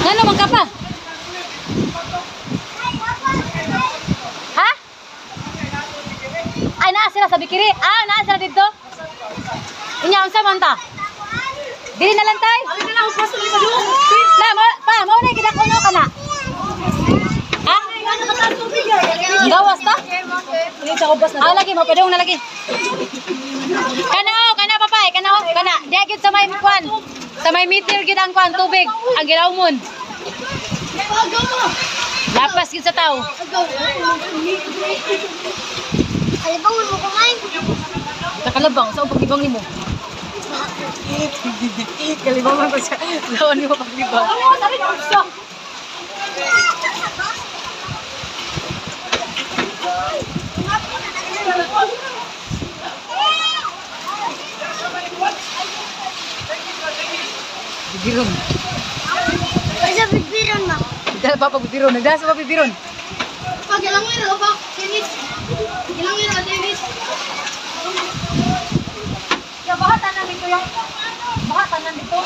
Ano man ka pa? Ha? Ay, naa sila sa Bikiri. Ah, naa sila dito. Inya, unsa man ta? Dili na lang tay. Na, mo na kita kuno kana. Ha? Gawas ta? Ah, lagi mo pedong na lagi. Kana papay, kana. Di gyud sa may kwan. Sa may meter gyud ang kwan tubig, ang gilawmon. Lapas gyud sa tao. Kalibang mo kumain. Nakalabang sa paglibang nimo. Kalibang man ko sa lawan nimo paglibang. Bibiron. Ay, sa bigbiron na. Dahil pa pagbibiron. Nagdala sa pagbibiron. Pag ilang mo ba? Tennis. Ilang mo tennis. Bahatan na dito yung. Bahatan na dito.